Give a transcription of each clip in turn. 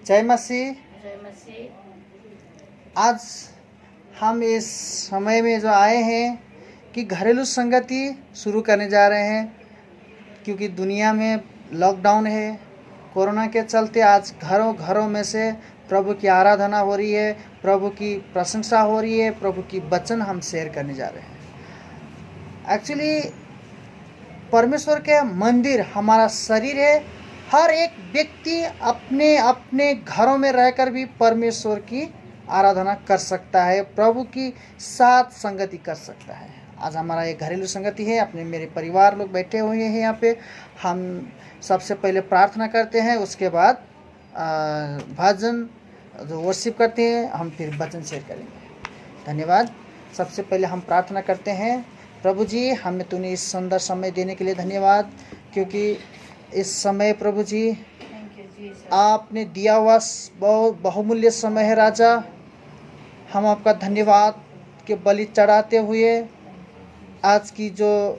जय मसीह। जय मसीह। आज हम इस समय में जो आए हैं कि घरेलू संगति शुरू करने जा रहे हैं, क्योंकि दुनिया में लॉकडाउन है। कोरोना के चलते आज घरों घरों में से प्रभु की आराधना हो रही है, प्रभु की प्रशंसा हो रही है, प्रभु की वचन हम शेयर करने जा रहे हैं। एक्चुअली परमेश्वर के मंदिर हमारा शरीर है। हर एक व्यक्ति अपने अपने घरों में रहकर भी परमेश्वर की आराधना कर सकता है, प्रभु की साथ संगति कर सकता है। आज हमारा एक घरेलू संगति है, अपने मेरे परिवार लोग बैठे हुए हैं यहाँ पे। हम सबसे पहले प्रार्थना करते हैं, उसके बाद भजन जो वर्शिप करते हैं, हम फिर वचन शेयर करेंगे। धन्यवाद। सबसे पहले हम प्रार्थना करते हैं। प्रभु जी, हमें तूने इस सुंदर समय देने के लिए धन्यवाद, क्योंकि इस समय प्रभु जी आपने दिया हुआ बहुत बहुमूल्य समय है। राजा, हम आपका धन्यवाद के बलि चढ़ाते हुए आज की जो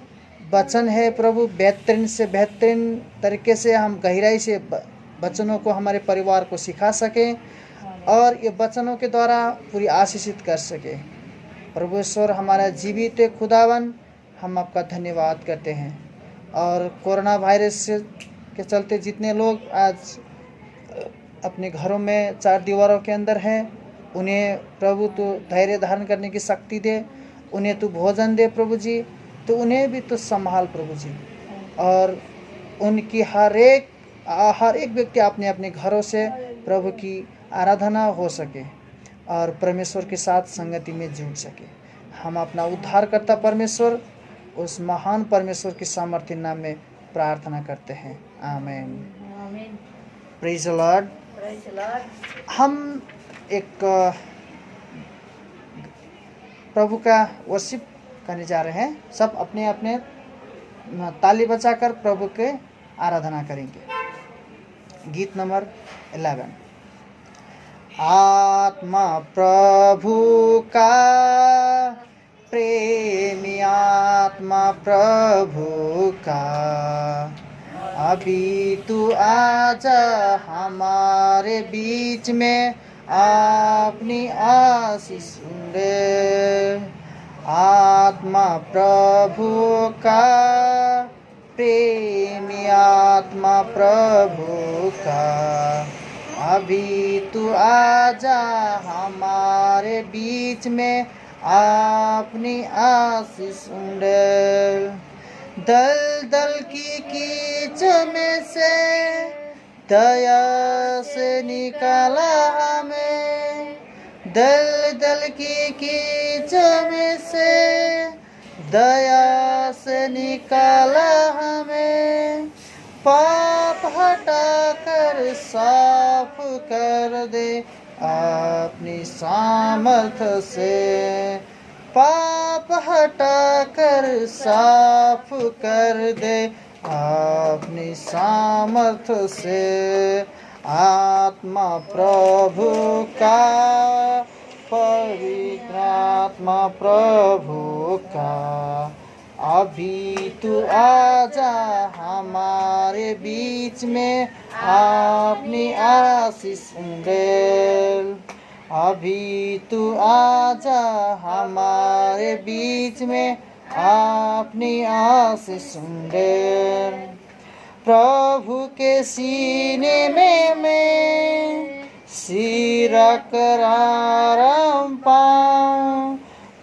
वचन है प्रभु, बेहतरीन से बेहतरीन तरीके से हम गहराई से वचनों को हमारे परिवार को सिखा सकें और ये वचनों के द्वारा पूरी आशीषित कर सके। प्रभु ईश्वर हमारा जीवित खुदावन, हम आपका धन्यवाद करते हैं। और कोरोना वायरस के चलते जितने लोग आज अपने घरों में चार दीवारों के अंदर हैं, उन्हें प्रभु तो धैर्य धारण करने की शक्ति दे, उन्हें तो भोजन दे प्रभु जी, तो उन्हें भी तो संभाल प्रभु जी। और उनकी हर एक व्यक्ति अपने अपने घरों से प्रभु की आराधना हो सके और परमेश्वर के साथ संगति में जुड़ सके। हम अपना उद्धारकर्ता परमेश्वर, उस महान परमेश्वर की सामर्थ्य नाम में प्रार्थना करते हैं। आमीन। आमीन। Praise the Lord. Praise the Lord. हम एक प्रभु का वर्शिप करने जा रहे हैं। सब अपने अपने ताली बजाकर प्रभु के आराधना करेंगे। गीत नंबर 11। आत्मा प्रभु का प्रेमी, आत्मा प्रभु का, अभी तू आजा हमारे बीच में, अपनी आशीष दे। आत्मा प्रभु का प्रेमी, आत्मा प्रभु का, अभी तू आजा हमारे बीच में, अपनी आशीष दे। दल दल की कीच में से दया से निकाला हमें, दल दल की कीच में से दया से निकाला हमें। पाप हटा कर साफ कर दे अपनी सामर्थ्य से, पाप हटा कर साफ कर दे अपनी सामर्थ्य से। आत्मा प्रभु का, पवित्र आत्मा प्रभु का, अभी तू आजा हमारे बीच में, अपनी आशीष दे। अभी तू आजा हमारे बीच में, अपनी आशीष दे। प्रभु के सीने में मैं सिर कर आराम पाऊं,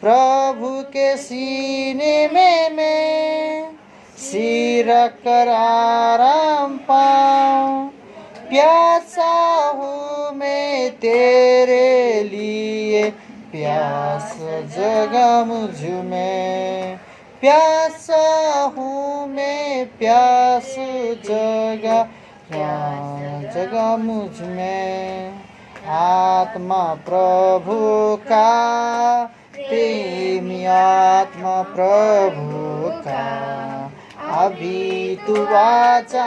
प्रभु के सीने में मैं सिर कर आराम पाऊं। प्यासा हूँ मैं तेरे लिए, प्यास जगा मुझ में, प्यासा हूँ मैं, प्यास जगा मुझ में। आत्मा प्रभु का प्रेमी, आत्मा प्रभु का, अभी तू आजा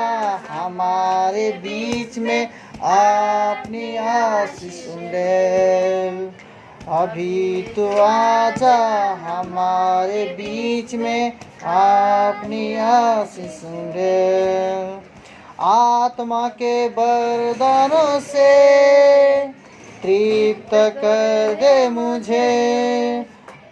हमारे बीच में, अपनी आशीष दे। अभी तू आजा हमारे बीच में, अपनी आशीष दे। आत्मा के वरदानों से तृप्त कर दे मुझे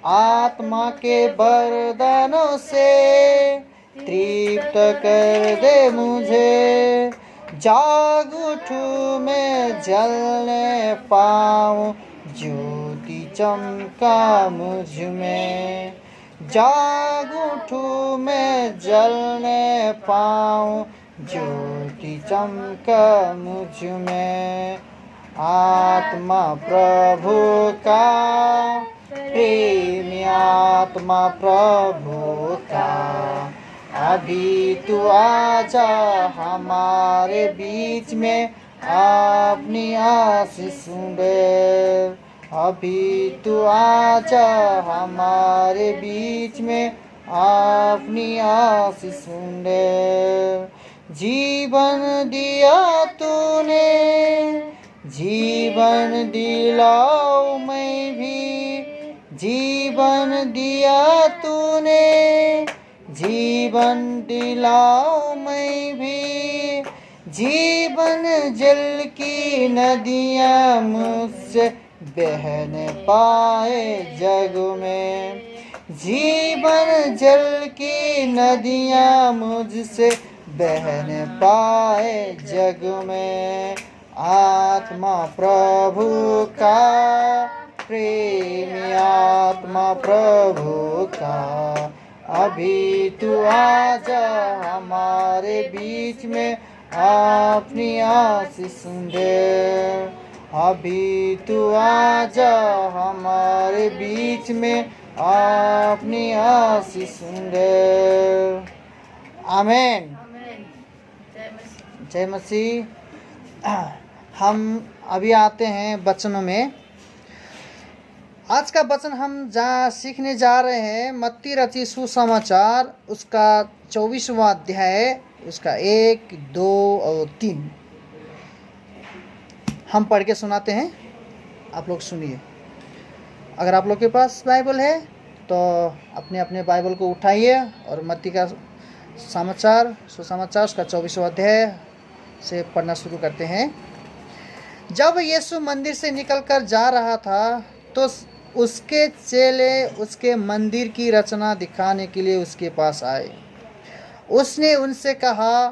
आत्मा के वरदानों से, तृप्त कर दे मुझे। जाग उठूं मैं जलने पाऊं, ज्योति चमका मुझ में। जाग उठूं मैं जलने पाऊं, ज्योति चमका मुझ में। आत्मा प्रभु का, प्रेमी आत्मा प्रभु का, अभी तू आजा हमारे बीच में, अपनी आशीष दे। अभी तू आजा हमारे बीच में, अपनी आशीष दे। जीवन दिया तूने, जीवन दिलाओ मैं भी। जीवन दिया तूने, जीवन दिलाओ मैं भी। जीवन जल की नदियाँ मुझसे बहन पाए जग में। जीवन जल की नदियाँ मुझसे बहन पाए जग में। आत्मा प्रभु का, प्रेमी आत्मा प्रभु का, अभी तू आजा हमारे बीच में, अपनी आशीष दे। अभी तू आजा हमारे बीच में, अपनी आशीष दे। आमीन। आमीन। जय मसीह। जय मसीह। हम अभी आते हैं वचनों में। आज का वचन हम जहाँ सीखने जा रहे हैं मत्ती रचित सुसमाचार, उसका 24वां अध्याय, उसका 1, 2 और 3 हम पढ़ के सुनाते हैं। आप लोग सुनिए। अगर आप लोग के पास बाइबल है तो अपने अपने बाइबल को उठाइए और मत्ती का समाचार सुसमाचार उसका 24वां अध्याय से पढ़ना शुरू करते हैं। जब यीशु मंदिर से निकलकर जा रहा था तो उसके चेले उसके मंदिर की रचना दिखाने के लिए उसके पास आए। उसने उनसे कहा,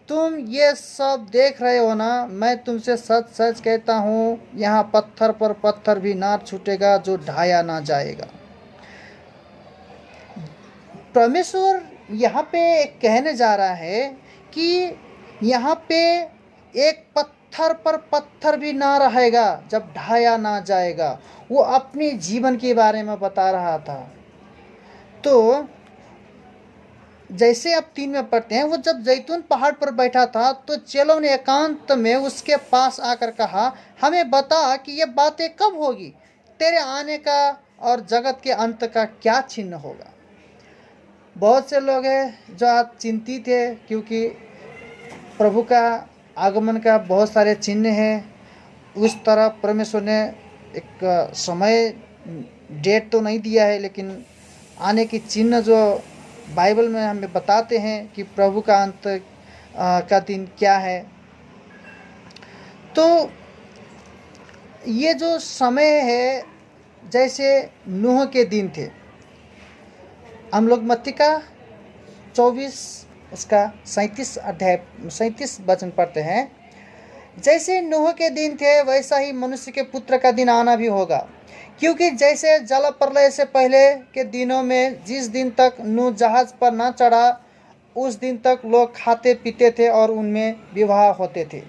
तुम ये सब देख रहे हो ना? मैं तुमसे सच सच कहता हूँ, यहाँ पत्थर पर पत्थर भी ना छूटेगा जो ढाया ना जाएगा। परमेश्वर यहाँ पे कहने जा रहा है कि यहाँ पे एक पत्थर पर पत्थर भी ना रहेगा जब ढाया ना जाएगा। वो अपने जीवन के बारे में बता रहा था। तो जैसे आप 3 में पढ़ते हैं, वो जब जैतून पहाड़ पर बैठा था तो चेलों ने एकांत में उसके पास आकर कहा, हमें बता कि ये बातें कब होगी, तेरे आने का और जगत के अंत का क्या चिन्ह होगा। बहुत से लोग हैं जो आज चिंतित है क्योंकि प्रभु का आगमन का बहुत सारे चिन्ह हैं। उस तरह परमेश्वर ने एक समय डेट तो नहीं दिया है, लेकिन आने की चिन्ह जो बाइबल में हमें बताते हैं कि प्रभु का अंत का दिन क्या है। तो ये जो समय है जैसे नूह के दिन थे। हम लोग मत्ती का 24 उसका 37 अध्याय 37 वचन पढ़ते हैं। जैसे नूह के दिन थे वैसा ही मनुष्य के पुत्र का दिन आना भी होगा। क्योंकि जैसे जल प्रलय से पहले के दिनों में जिस दिन तक नूह जहाज पर न चढ़ा, उस दिन तक लोग खाते पीते थे और उनमें विवाह होते थे।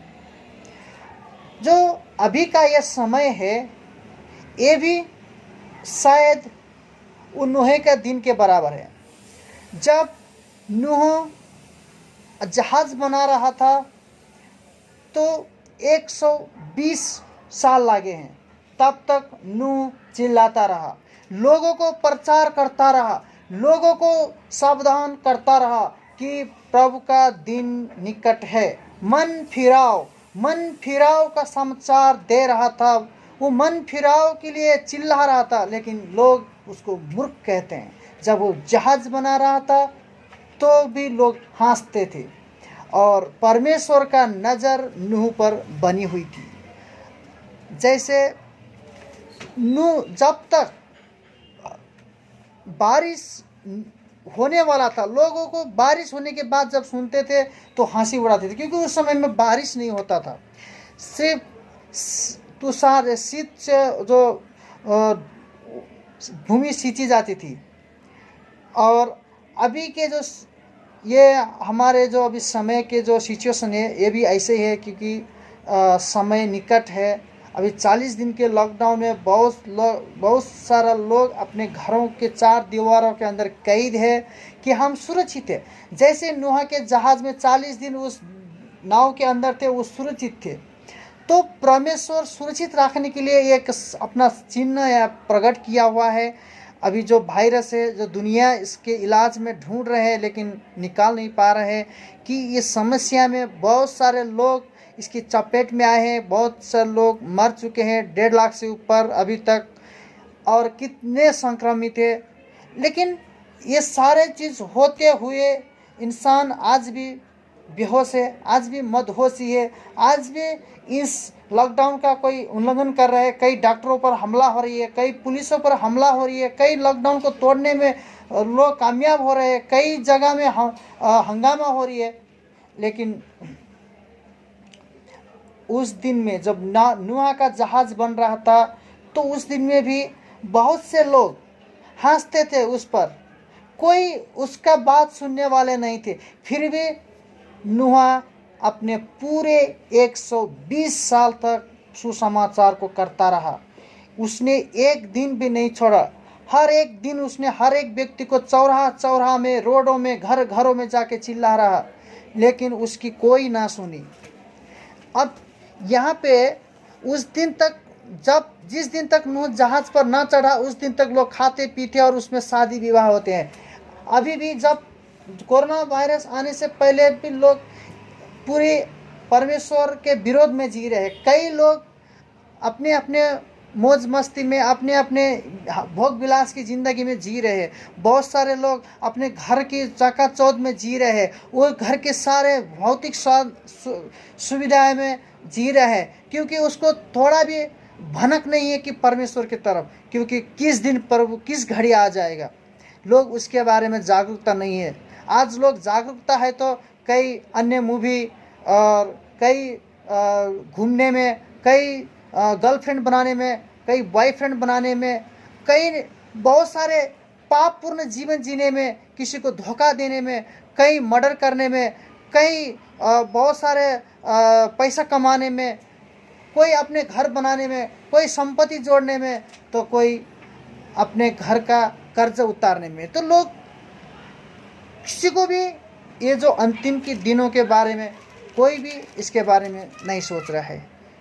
जो अभी का यह समय है, ये भी शायद उन नूह के दिन के बराबर है। जब नूह जहाज बना रहा था तो 120 साल लगे हैं। तब तक नूह चिल्लाता रहा, लोगों को प्रचार करता रहा, लोगों को सावधान करता रहा कि प्रभु का दिन निकट है, मन फिराओ का समाचार दे रहा था। वो मन फिराओ के लिए चिल्ला रहा था, लेकिन लोग उसको मूर्ख कहते हैं। जब वो जहाज बना रहा था तो भी लोग हंसते थे और परमेश्वर का नज़र नूह पर बनी हुई थी। जैसे जब तक बारिश होने वाला था, लोगों को बारिश होने के बाद जब सुनते थे तो हंसी उड़ाते थे, क्योंकि उस समय में बारिश नहीं होता था, सिर्फ तुषार शीत से जो भूमि सींची जाती थी। और अभी के जो ये हमारे जो अभी समय के जो सिचुएशन है, ये भी ऐसे ही है, क्योंकि समय निकट है। अभी 40 दिन के लॉकडाउन में बहुत सारा लोग अपने घरों के 4 दीवारों के अंदर कैद है कि हम सुरक्षित है। जैसे नूह के जहाज़ में 40 दिन उस नाव के अंदर थे, वो सुरक्षित थे। तो परमेश्वर सुरक्षित रखने के लिए एक अपना चिन्ह या प्रकट किया हुआ है। अभी जो वायरस है, जो दुनिया इसके इलाज में ढूंढ रहे हैं लेकिन निकाल नहीं पा रहे हैं, कि ये समस्या में बहुत सारे लोग इसकी चपेट में आए हैं, बहुत सारे लोग मर चुके हैं, 1.5 लाख से ऊपर अभी तक, और कितने संक्रमित है। लेकिन ये सारे चीज़ होते हुए इंसान आज भी बेहोश है, आज भी मदहोशी है, आज भी इस लॉकडाउन का कोई उल्लंघन कर रहे हैं। कई डॉक्टरों पर हमला हो रही है, कई पुलिसों पर हमला हो रही है, कई लॉकडाउन को तोड़ने में लोग कामयाब हो रहे हैं, कई जगह में हंगामा हो रही है। लेकिन उस दिन में जब नूह का जहाज बन रहा था, तो उस दिन में भी बहुत से लोग हंसते थे उस पर, कोई उसका बात सुनने वाले नहीं थे। फिर भी नूह अपने पूरे 120 साल तक सुसमाचार को करता रहा। उसने एक दिन भी नहीं छोड़ा। हर एक दिन उसने हर एक व्यक्ति को चौराहा चौराहा में, रोडों में, घर घरों में जाके चिल्ला रहा, लेकिन उसकी कोई ना सुनी। अब यहाँ पे उस दिन तक, जिस दिन तक नूह जहाज पर ना चढ़ा, उस दिन तक लोग खाते पीते और उसमें शादी विवाह होते हैं। अभी भी जब कोरोना वायरस आने से पहले भी लोग पूरे परमेश्वर के विरोध में जी रहे हैं। कई लोग अपने अपने मौज मस्ती में, अपने अपने भोग विलास की ज़िंदगी में जी रहे हैं। बहुत सारे लोग अपने घर की चकाचौंध में जी रहे हैं, वो घर के सारे भौतिक सुविधाएं में जी रहे हैं, क्योंकि उसको थोड़ा भी भनक नहीं है कि परमेश्वर की तरफ, क्योंकि किस दिन प्रभु किस घड़ी आ जाएगा, लोग उसके बारे में जागरूकता नहीं है। आज लोग जागरूकता है तो कई अन्य मूवी और कई घूमने में, कई गर्लफ्रेंड बनाने में, कई बॉयफ्रेंड बनाने में, कई बहुत सारे पापपूर्ण जीवन जीने में, किसी को धोखा देने में, कई मर्डर करने में, कई बहुत सारे पैसा कमाने में, कोई अपने घर बनाने में, कोई संपत्ति जोड़ने में, तो कोई अपने घर का कर्ज उतारने में। तो लोग किसी को भी ये जो अंतिम के दिनों के बारे में कोई भी इसके बारे में नहीं सोच रहा है,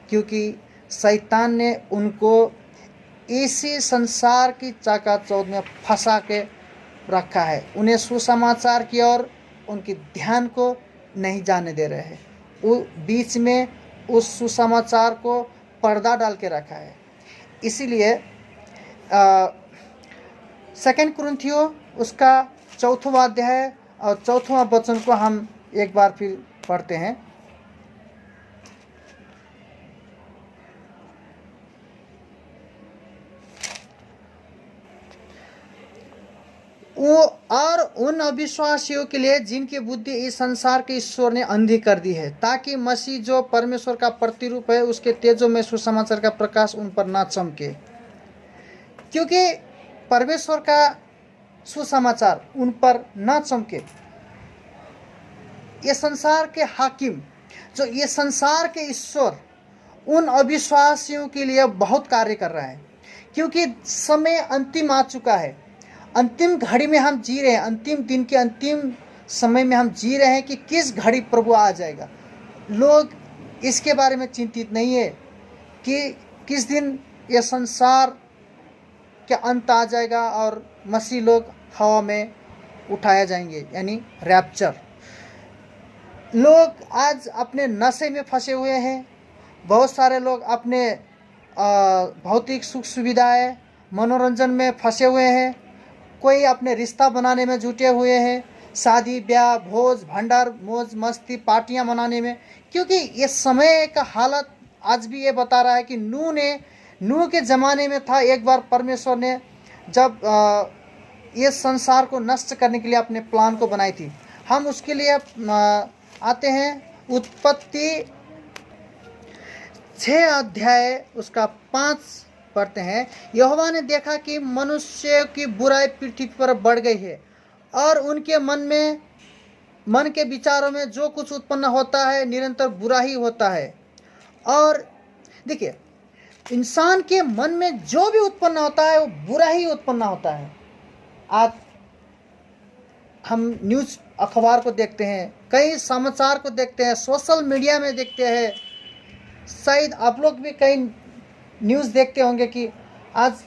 क्योंकि शैतान ने उनको इसी संसार की चाकाचौंध में फंसा के रखा है। उन्हें सुसमाचार की ओर उनकी ध्यान को नहीं जाने दे रहे हैं। वो बीच में उस सुसमाचार को पर्दा डाल के रखा है। इसीलिए 2 कुरिन्थियों उसका 4वां अध्याय और 4वां वचन को हम एक बार फिर पढ़ते हैं। वो और उन अविश्वासियों के लिए जिनकी बुद्धि इस संसार के ईश्वर ने अंधी कर दी है, ताकि मसीह जो परमेश्वर का प्रतिरूप है उसके तेजों में सुसमाचार का प्रकाश उन पर ना चमके। क्योंकि परमेश्वर का सुसमाचार उन पर ना चमके, ये संसार के हाकिम, जो ये संसार के ईश्वर उन अविश्वासियों के लिए बहुत कार्य कर रहा है। क्योंकि समय अंतिम आ चुका है, अंतिम घड़ी में हम जी रहे हैं, अंतिम दिन के अंतिम समय में हम जी रहे हैं कि किस घड़ी प्रभु आ जाएगा। लोग इसके बारे में चिंतित नहीं है कि किस दिन ये संसार के अंत आ जाएगा और मसीह लोग हवा में उठाया जाएंगे, यानी रैप्चर। लोग आज अपने नशे में फंसे हुए हैं। बहुत सारे लोग अपने भौतिक सुख सुविधाएं, मनोरंजन में फंसे हुए हैं। कोई अपने रिश्ता बनाने में जुटे हुए हैं, शादी ब्याह, भोज भंडार, मौज मस्ती, पार्टियां मनाने में। क्योंकि ये समय का हालत आज भी ये बता रहा है कि नूह के ज़माने में था, एक बार परमेश्वर ने जब ये संसार को नष्ट करने के लिए अपने प्लान को बनाई थी। हम उसके लिए आते हैं उत्पत्ति 6 अध्याय उसका 5 पढ़ते हैं। यहोवा ने देखा कि मनुष्य की बुराई पृथ्वी पर बढ़ गई है और उनके मन के विचारों में जो कुछ उत्पन्न होता है निरंतर बुरा ही होता है। और देखिए, इंसान के मन में जो भी उत्पन्न होता है वो बुरा ही उत्पन्न होता है। आज हम न्यूज़ अखबार को देखते हैं, कई समाचार को देखते हैं, सोशल मीडिया में देखते हैं, शायद आप लोग भी कई न्यूज़ देखते होंगे कि आज